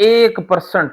1%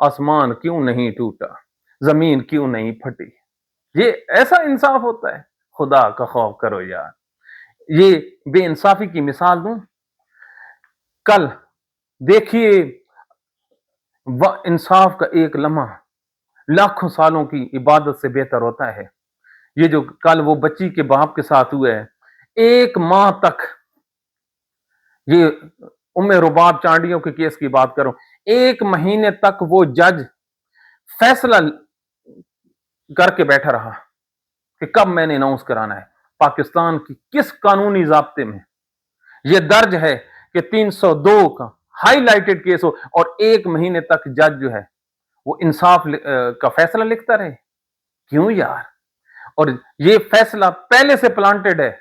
آسمان کیوں نہیں ٹوٹا، زمین کیوں نہیں پھٹی۔ یہ ایسا انصاف ہوتا ہے؟ خدا کا خوف کرو یار۔ یہ بے انصافی کی مثال دوں، کل دیکھیے انصاف کا ایک لمحہ لاکھوں سالوں کی عبادت سے بہتر ہوتا ہے۔ یہ جو کل وہ بچی کے باپ کے ساتھ ہوئے ہے، 1 ماہ تک، یہ ام رباب چانڈیوں کے کیس کی بات کروں، 1 مہینے تک وہ جج فیصلہ کر کے بیٹھا رہا کہ کب میں نے اناؤنس کرانا ہے۔ پاکستان کی کس قانونی ضابطے میں یہ درج ہے کہ 302 کا ہائی لائٹڈ کیس ہو اور 1 مہینے تک جج جو ہے وہ انصاف کا فیصلہ لکھتا رہے؟ کیوں یار؟ اور یہ فیصلہ پہلے سے پلانٹڈ ہے۔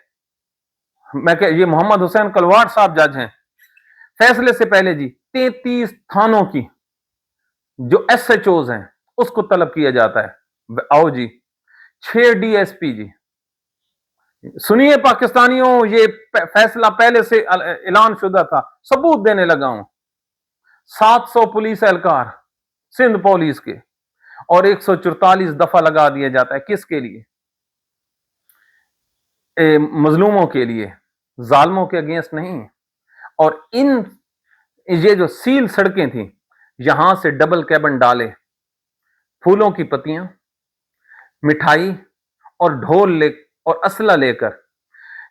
میں کہ یہ محمد حسین کلواڑ صاحب جج ہیں، فیصلے سے پہلے جی 33 تھانوں کی جو ایس ایچ اوز ہیں اس کو طلب کیا جاتا ہے۔ آؤ جی 6 ڈی ایس پی جی، سنیے پاکستانیوں، یہ فیصلہ پہلے سے اعلان شدہ تھا، ثبوت دینے لگا ہوں۔ 700 پولیس اہلکار سندھ پولیس کے اور 144 دفعہ لگا دیا جاتا ہے، کس کے لیے؟ مظلوموں کے لیے، ظالموں کے اگینسٹ نہیں۔ اور یہ جو سیل سڑکیں تھیں، یہاں سے ڈبل کیبن ڈالے، پھولوں کی پتیاں، مٹھائی اور ڈھول اور اسلحہ لے کر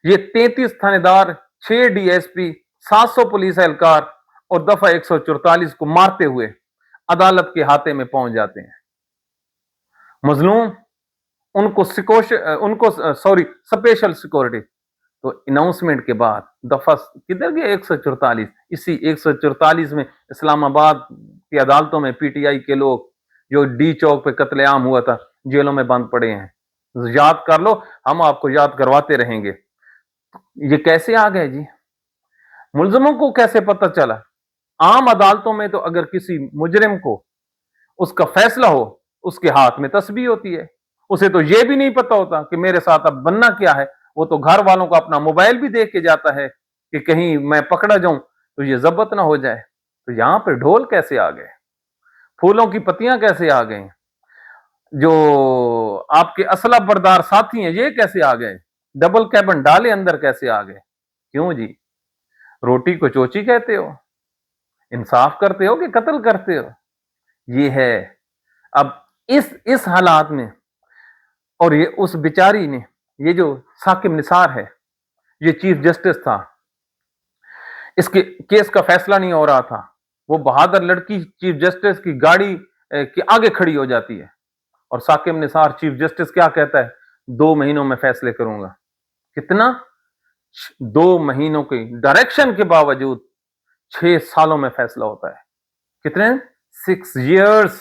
یہ 33 تھانے دار، 6 ڈی ایس پی، 700 پولیس اہلکار اور دفعہ 144 کو مارتے ہوئے عدالت کے ہاتھے میں پہنچ جاتے ہیں۔ مظلوم ان کو اسپیشل سیکورٹی۔ تو اناؤنسمنٹ کے بعد دفعہ کدھر گیا 144؟ اسی 144 میں اسلام آباد کی عدالتوں میں پی ٹی آئی کے لوگ جو ڈی چوک پہ قتل عام ہوا تھا جیلوں میں بند پڑے ہیں۔ یاد کر لو، ہم آپ کو یاد کرواتے رہیں گے۔ یہ کیسے آ گئے جی؟ ملزموں کو کیسے پتہ چلا؟ عام عدالتوں میں تو اگر کسی مجرم کو اس کا فیصلہ ہو، اس کے ہاتھ میں تسبیح ہوتی ہے، اسے تو یہ بھی نہیں پتا ہوتا کہ میرے ساتھ اب بننا کیا ہے۔ وہ تو گھر والوں کو اپنا موبائل بھی دیکھ کے جاتا ہے کہ کہیں میں پکڑا جاؤں تو یہ ضبط نہ ہو جائے۔ تو یہاں پہ ڈھول کیسے آ گئے؟ پھولوں کی پتیاں کیسے آ گئیں؟ جو آپ کے اسلحہ بردار ساتھی ہیں یہ کیسے آ گئے؟ ڈبل کیبن ڈالے اندر کیسے آ گئے؟ کیوں جی؟ روٹی کو چوچی کہتے ہو؟ انصاف کرتے ہو کہ قتل کرتے ہو؟ یہ ہے اب اس حالات میں۔ اور یہ اس بیچاری نے، یہ جو ثاقب نثار ہے، یہ چیف جسٹس تھا، اس کے کیس کا فیصلہ نہیں ہو رہا تھا، وہ بہادر لڑکی چیف جسٹس کی گاڑی کے آگے کھڑی ہو جاتی ہے اور ثاقب نثار چیف جسٹس کیا کہتا ہے؟ 2 مہینوں میں فیصلے کروں گا۔ کتنا؟ 2 مہینوں کی ڈائریکشن کے باوجود 6 سالوں میں فیصلہ ہوتا ہے۔ کتنے؟ 6 years۔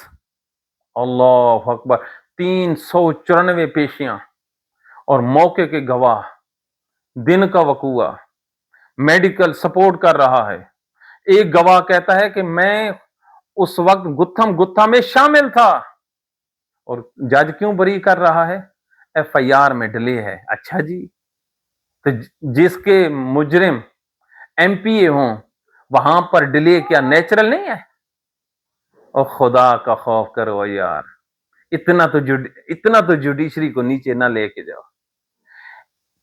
اللہ اکبر۔ 394 پیشیاں اور موقع کے گواہ، دن کا وقوع، میڈیکل سپورٹ کر رہا ہے۔ ایک گواہ کہتا ہے کہ میں اس وقت گتھم میں شامل تھا۔ اور جج کیوں بری کر رہا ہے؟ ایف آئی آر میں ڈیلے ہے۔ اچھا جی، تو جس کے مجرم ایم پی اے ہوں وہاں پر ڈیلے کیا نیچرل نہیں ہے؟ اور خدا کا خوف کرو یار، اتنا تو جوڈیشری کو نیچے نہ لے کے جاؤ۔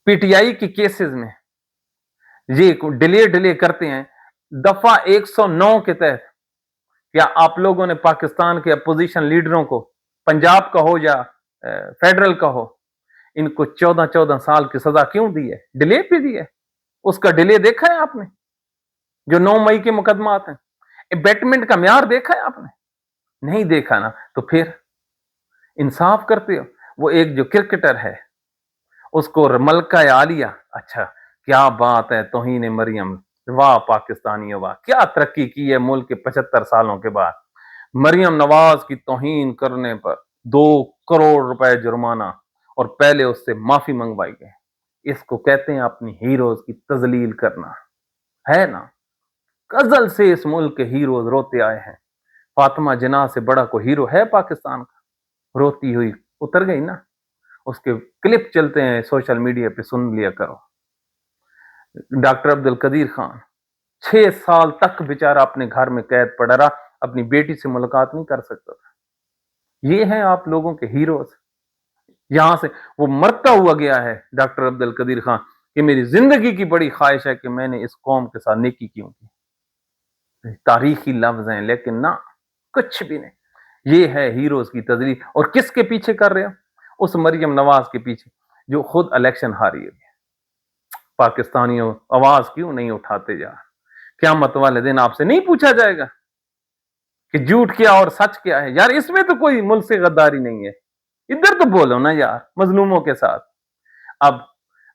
پی ٹی آئی کی کیسز میں یہ ڈیلے کرتے ہیں۔ دفعہ 109 کے تحت کیا آپ لوگوں نے پاکستان کے اپوزیشن لیڈروں کو، پنجاب کا ہو یا فیڈرل کا ہو، ان کو 14 سال کی سزا کیوں دی ہے؟ ڈیلے پہ دی ہے۔ اس کا ڈیلے دیکھا ہے آپ نے؟ جو 9 مئی کے مقدمات ہیں، ابیٹمنٹ کا معیار دیکھا ہے آپ نے؟ نہیں دیکھا نا؟ تو پھر انصاف کرتے ہو؟ وہ ایک جو کرکٹر ہے اس کو ملکہ عالیہ، اچھا کیا بات ہے، توہین مریم، واہ پاکستانیوں واہ، کیا ترقی کی ہے ملک کے 75 سالوں کے بعد۔ مریم نواز کی توہین کرنے پر 2 کروڑ روپے جرمانہ اور پہلے اس سے معافی منگوائی گئی۔ اس کو کہتے ہیں اپنی ہیروز کی تذلیل کرنا، ہے نا؟ غزل سے اس ملک کے ہیروز روتے آئے ہیں۔ فاطمہ جناح سے بڑا کوئی ہیرو ہے پاکستان کا؟ روتی ہوئی اتر گئی نا۔ اس کے کلپ چلتے ہیں سوشل میڈیا پہ، سن لیا کرو۔ ڈاکٹر عبد القدیر خان 6 سال تک بیچارہ اپنے گھر میں قید پڑا رہا، اپنی بیٹی سے ملاقات نہیں کر سکتا تھا۔ یہ ہیں آپ لوگوں کے ہیروز۔ یہاں سے وہ مرتا ہوا گیا ہے ڈاکٹر عبد القدیر خان کہ میری زندگی کی بڑی خواہش ہے کہ میں نے اس قوم کے ساتھ نیکی کیوں کی۔ تاریخی لفظ ہیں لیکن نہ، کچھ بھی نہیں۔ یہ ہے ہیروز کی تجلیل۔ اور کس کے پیچھے کر رہے ہیں؟ اس مریم نواز کے پیچھے جو خود الیکشن ہاری ہے۔ پاکستانیوں آواز کیوں نہیں اٹھاتے یار؟ قیامت والے دن آپ سے نہیں پوچھا جائے گا کہ جھوٹ کیا اور سچ کیا ہے؟ یار اس میں تو کوئی ملک سے غداری نہیں ہے، ادھر تو بولو نا یار مظلوموں کے ساتھ۔ اب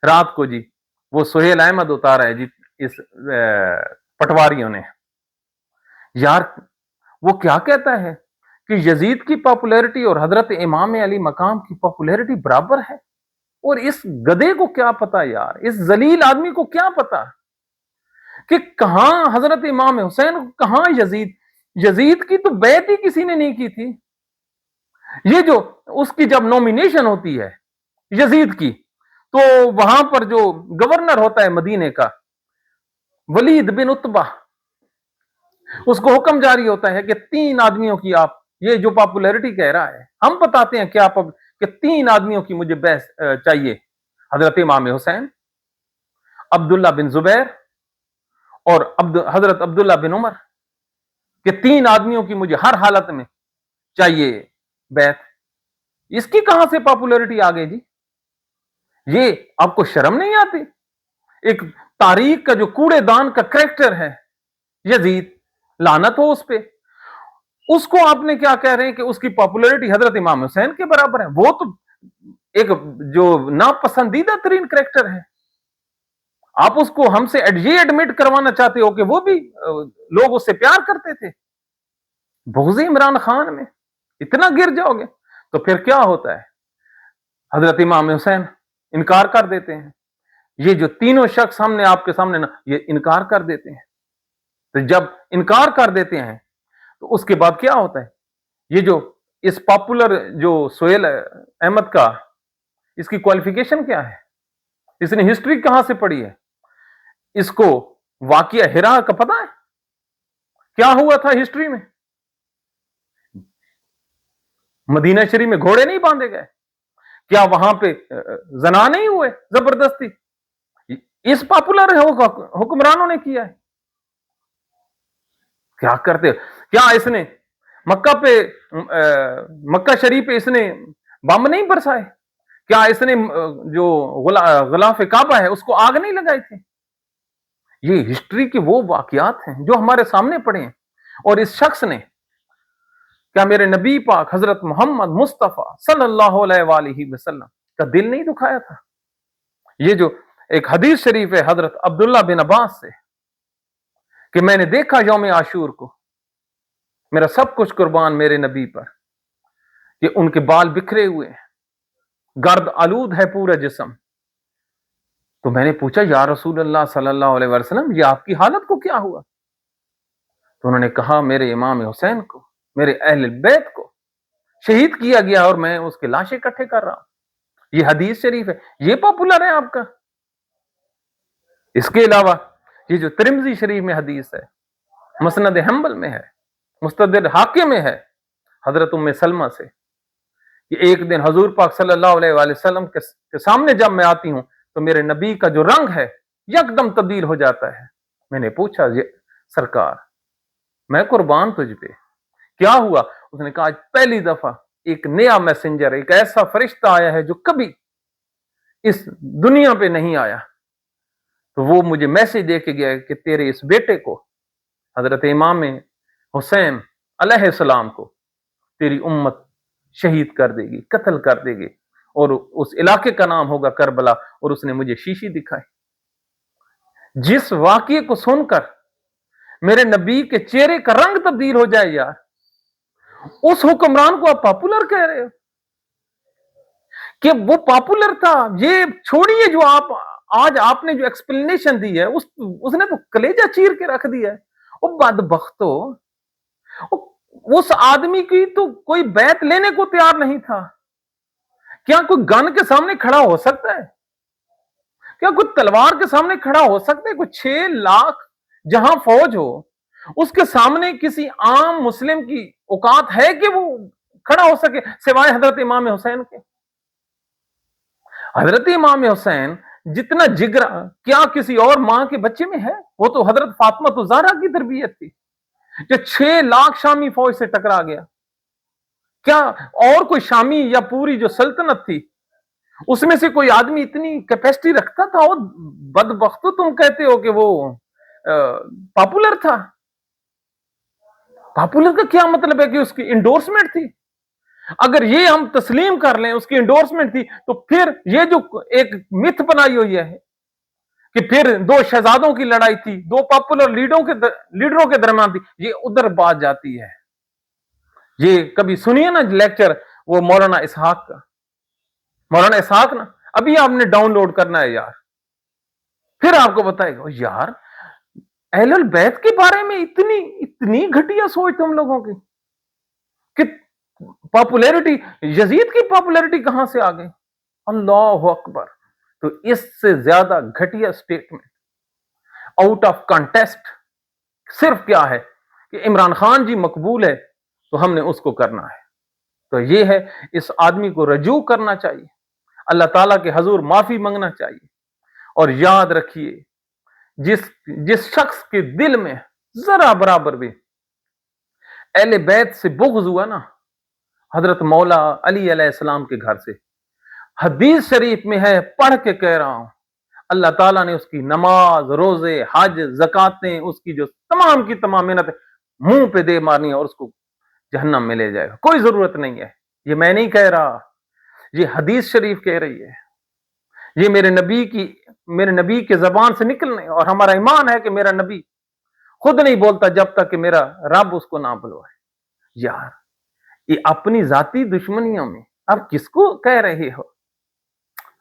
رات کو جی وہ سہیل احمد اتارا ہے جی اس پٹواریوں نے، یار وہ کیا کہتا ہے کہ یزید کی پاپولیرٹی اور حضرت امام علی مقام کی پاپولیرٹی برابر ہے۔ اور اس گدے کو کیا پتا یار، اس ذلیل آدمی کو کیا پتا کہ کہاں حضرت امام حسین، کہاں یزید کی تو بیعت ہی کسی نے نہیں کی تھی۔ یہ جو اس کی جب نومینیشن ہوتی ہے یزید کی، تو وہاں پر جو گورنر ہوتا ہے مدینے کا ولید بن عتبہ، اس کو حکم جاری ہوتا ہے کہ 3 آدمیوں کی آپ، یہ جو پاپولیرٹی کہہ رہا ہے ہم بتاتے ہیں کیا کہ 3 آدمیوں کی مجھے بحث چاہیے، حضرت امام حسین، عبداللہ بن زبیر اور حضرت عبداللہ بن عمر، کہ 3 آدمیوں کی مجھے ہر حالت میں چاہیے بیعت۔ اس کی کہاں سے پاپولیرٹی آ گئی جی؟ یہ آپ کو شرم نہیں آتی؟ ایک تاریخ کا جو کوڑے دان کا کریکٹر ہے یزید، لعنت ہو اس پہ، اس کو آپ نے کیا کہہ رہے ہیں کہ اس کی پاپولیرٹی حضرت امام حسین کے برابر ہے؟ وہ تو ایک جو ناپسندیدہ ترین کریکٹر ہے۔ آپ اس کو ہم سے یہ ایڈمٹ کروانا چاہتے ہو کہ وہ بھی لوگ اس سے پیار کرتے تھے؟ بغض عمران خان میں اتنا گر جاؤ گے تو پھر کیا ہوتا ہے؟ حضرت امام حسین انکار کر دیتے ہیں۔ یہ جو تینوں شخص ہم نے آپ کے سامنے یہ انکار کر دیتے ہیں۔ تو جب انکار کر دیتے ہیں تو اس کے بعد کیا ہوتا ہے؟ یہ جو اس پاپولر جو سہیل احمد کا، اس کی کوالیفیکیشن کیا ہے؟ اس نے ہسٹری کہاں سے پڑھی ہے؟ اس کو واقعہ ہرا کا پتہ ہے کیا ہوا تھا ہسٹری میں؟ مدینہ شریف میں گھوڑے نہیں باندھے گئے؟ کیا وہاں پہ زنا نہیں ہوئے زبردستی؟ اس پاپولر حکمرانوں نے کیا ہے۔ کیا کرتے؟ کیا اس نے مکہ شریف پہ اس نے بم نہیں برسائے؟ کیا اس نے جو غلاف کعبہ ہے اس کو آگ نہیں لگائی تھی؟ یہ ہسٹری کے وہ واقعات ہیں جو ہمارے سامنے پڑے ہیں۔ اور اس شخص نے کیا میرے نبی پاک حضرت محمد مصطفیٰ صلی اللہ علیہ وآلہ وسلم کا دل نہیں دکھایا تھا؟ یہ جو ایک حدیث شریف ہے حضرت عبداللہ بن عباس سے کہ میں نے دیکھا یوم عاشور کو، میرا سب کچھ قربان میرے نبی پر، کہ ان کے بال بکھرے ہوئے ہیں، گرد آلود ہے پورا جسم۔ تو میں نے پوچھا یا رسول اللہ صلی اللہ علیہ وسلم یہ آپ کی حالت کو کیا ہوا؟ تو انہوں نے کہا میرے امام حسین کو، میرے اہل بیت کو شہید کیا گیا اور میں اس کے لاشیں اکٹھے کر رہا ہوں۔ یہ حدیث شریف ہے، یہ پاپولر ہے آپ کا۔ اس کے علاوہ یہ جو ترمذی شریف میں حدیث ہے، مسند حنبل میں ہے، مستدرک حاکم میں ہے، حضرت ام سلمہ سے کہ ایک دن حضور پاک صلی اللہ علیہ وآلہ وسلم کے سامنے جب میں آتی ہوں تو میرے نبی کا جو رنگ ہے یکدم تبدیل ہو جاتا ہے۔ میں نے پوچھا سرکار میں قربان تجھ پہ، کیا ہوا؟ اس نے کہا آج پہلی دفعہ ایک نیا میسنجر، ایک ایسا فرشتہ آیا ہے جو کبھی اس دنیا پہ نہیں آیا، تو وہ مجھے میسج دے کے گیا کہ تیرے اس بیٹے کو، حضرت امام حسین علیہ السلام کو، تیری امت شہید کر دے گی، قتل کر دے گی، اور اس علاقے کا نام ہوگا کربلا۔ اور اس نے مجھے شیشی دکھائی۔ جس واقعے کو سن کر میرے نبی کے چہرے کا رنگ تبدیل ہو جائے یار، اس حکمران کو آپ پاپولر کہہ رہے ہو کہ وہ پاپولر تھا؟ یہ چھوڑیے جو آج آپ نے جو ایکسپلینیشن دی ہے اس نے تو کلیجہ چیر کے رکھ دیا ہے۔ وہ بدبختو، اس آدمی کی تو کوئی بیعت لینے کو تیار نہیں تھا۔ کیا کوئی گن کے سامنے کھڑا ہو سکتا ہے؟ کیا کوئی تلوار کے سامنے کھڑا ہو سکتا ہے؟ کوئی 6 لاکھ جہاں فوج ہو، اس کے سامنے کسی عام مسلم کی اوقات ہے کہ وہ کھڑا ہو سکے سوائے حضرت امام حسین کے؟ حضرت امام حسین جتنا جگر کیا کسی اور ماں کے بچے میں ہے؟ وہ تو حضرت فاطمہ الزہرا کی تربیت تھی جو 6 لاکھ شامی فوج سے ٹکرا گیا. کیا اور کوئی شامی یا پوری جو سلطنت تھی اس میں سے کوئی آدمی اتنی کیپیسٹی رکھتا تھا؟ اور بدبختو تم کہتے ہو کہ وہ پاپولر تھا. پاپولر کا کیا مطلب ہے کہ اس کی انڈورسمنٹ تھی؟ اگر یہ ہم تسلیم کر لیں اس کی انڈورسمنٹ تھی تو پھر یہ جو ایک متھ بنائی ہوئی ہے کہ پھر 2 شہزادوں کی لڑائی تھی، 2 پاپولر لیڈروں کے درمیان تھی، یہ ادھر بات جاتی ہے. یہ کبھی سنیے نا لیکچر وہ مولانا اسحاق کا، مولانا اسحاق نا ابھی آپ نے ڈاؤن لوڈ کرنا ہے یار، پھر آپ کو بتائے گا یار اہل البیت کے بارے میں اتنی گھٹیا سوچ تم لوگوں کی کہ پاپولیرٹی، یزید کی پاپولیرٹی کہاں سے آ گئی؟ اللہ اکبر. تو اس سے زیادہ گھٹیا سٹیٹمنٹ آؤٹ آف کانٹیسٹ صرف کیا ہے کہ عمران خان جی مقبول ہے تو ہم نے اس کو کرنا ہے. تو یہ ہے اس آدمی کو رجوع کرنا چاہیے، اللہ تعالیٰ کے حضور معافی مانگنا چاہیے. اور یاد رکھیے جس شخص کے دل میں ذرا برابر بھی اہل بیت سے بغض ہوا نا، حضرت مولا علی علیہ السلام کے گھر سے، حدیث شریف میں ہے، پڑھ کے کہہ رہا ہوں، اللہ تعالیٰ نے اس کی نماز، روزے، حج، زکاتیں، اس کی جو تمام کی تمام محنت منہ پہ دے مارنی ہے اور اس کو جہنم میں لے جائے گا. کوئی ضرورت نہیں ہے، یہ میں نہیں کہہ رہا، یہ حدیث شریف کہہ رہی ہے. یہ میرے نبی کے زبان سے نکلنے، اور ہمارا ایمان ہے کہ میرا نبی خود نہیں بولتا جب تک کہ میرا رب اس کو نہ بلوائے. یار یہ اپنی ذاتی دشمنیوں میں اب کس کو کہہ رہے ہو؟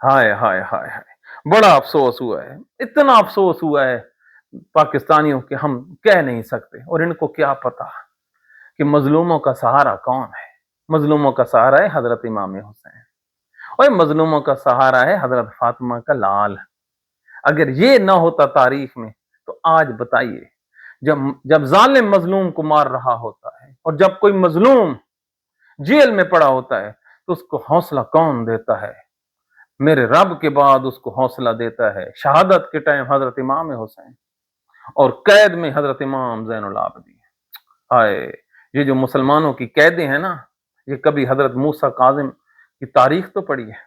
ہائے ہائے ہائے ہائے، بڑا افسوس ہوا ہے، اتنا افسوس ہوا ہے پاکستانیوں کہ ہم کہہ نہیں سکتے. اور ان کو کیا پتا کہ مظلوموں کا سہارا کون ہے؟ مظلوموں کا سہارا ہے حضرت امام حسین، اور مظلوموں کا سہارا ہے حضرت فاطمہ کا لال. اگر یہ نہ ہوتا تاریخ میں تو آج بتائیے جب ظالم مظلوم کو مار رہا ہوتا ہے اور جب کوئی مظلوم جیل میں پڑا ہوتا ہے تو اس کو حوصلہ کون دیتا ہے؟ میرے رب کے بعد اس کو حوصلہ دیتا ہے شہادت کے ٹائم حضرت امام حسین، اور قید میں حضرت امام زین العابدین. ہائے یہ جو مسلمانوں کی قیدیں ہیں نا، یہ کبھی حضرت موسیٰ کاظم کی تاریخ تو پڑھی ہے؟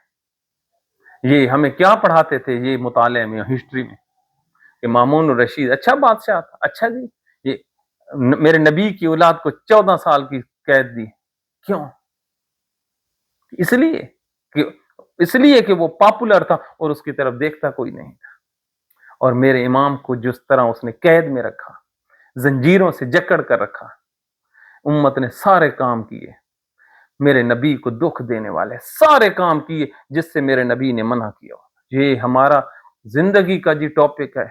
یہ ہمیں کیا پڑھاتے تھے یہ مطالعے میں، ہسٹری میں، کہ مامون الرشید اچھا بادشاہ تھا. اچھا جی، یہ میرے نبی کی اولاد کو 14 سال کی قید دی. کیوں؟ اس لیے کہ وہ پاپولر تھا اور اس کی طرف دیکھتا کوئی نہیں تھا. اور میرے امام کو جس طرح اس نے قید میں رکھا، زنجیروں سے جکڑ کر رکھا، امت نے سارے کام کیے میرے نبی کو دکھ دینے والے، سارے کام کیے جس سے میرے نبی نے منع کیا. یہ ہمارا زندگی کا جی ٹاپک ہے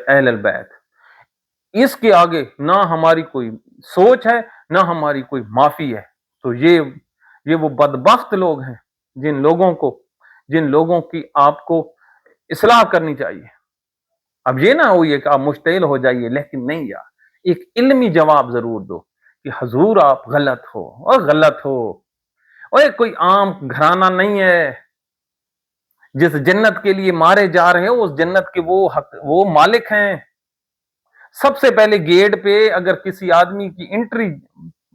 اہل البیت. اس کے آگے نہ ہماری کوئی سوچ ہے نہ ہماری کوئی معافی ہے. تو یہ وہ بدبخت لوگ ہیں جن لوگوں کی آپ کو اصلاح کرنی چاہیے. اب یہ نہ ہوئی کہ آپ مشتعل ہو جائیے، لیکن نہیں یار، ایک علمی جواب ضرور دو کہ حضور آپ غلط ہو. اور کوئی عام گھرانہ نہیں ہے جس جنت کے لیے مارے جا رہے ہیں، اس جنت کے وہ مالک ہیں. سب سے پہلے گیٹ پہ اگر کسی آدمی کی انٹری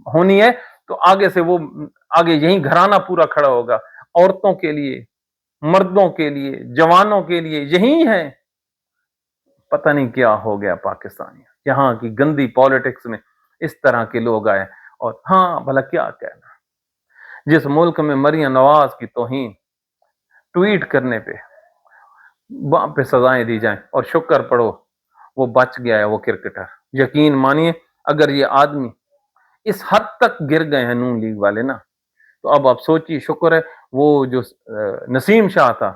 ہونی ہے تو آگے یہی گھرانہ پورا کھڑا ہوگا، عورتوں کے لیے، مردوں کے لیے، جوانوں کے لیے یہی ہے. پتہ نہیں کیا ہو گیا پاکستانی، یہاں کی گندی پالیٹکس میں اس طرح کے لوگ آئے. اور ہاں بھلا کیا کہنا، جس ملک میں مریم نواز کی توہین ٹویٹ کرنے پہ سزائیں دی جائیں اور شکر پڑھو وہ بچ گیا ہے وہ کرکٹر. یقین مانیے اگر یہ آدمی اس حد تک گر گئے ہیں نون لیگ والے نا، تو اب آپ سوچیے، شکر ہے وہ جو نسیم شاہ تھا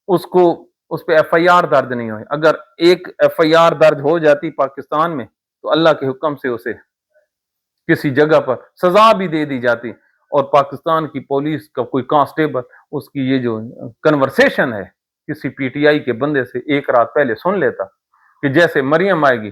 اس پہ ایف آئی آر درج نہیں ہوئی. اگر ایک ایف آئی آر درج ہو جاتی پاکستان میں تو اللہ کے حکم سے اسے کسی جگہ پر سزا بھی دے دی جاتی، اور پاکستان کی پولیس کا کوئی کانسٹیبل اس کی یہ جو کنورسیشن ہے کسی پی ٹی آئی کے بندے سے ایک رات پہلے سن لیتا کہ جیسے مریم آئے گی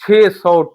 600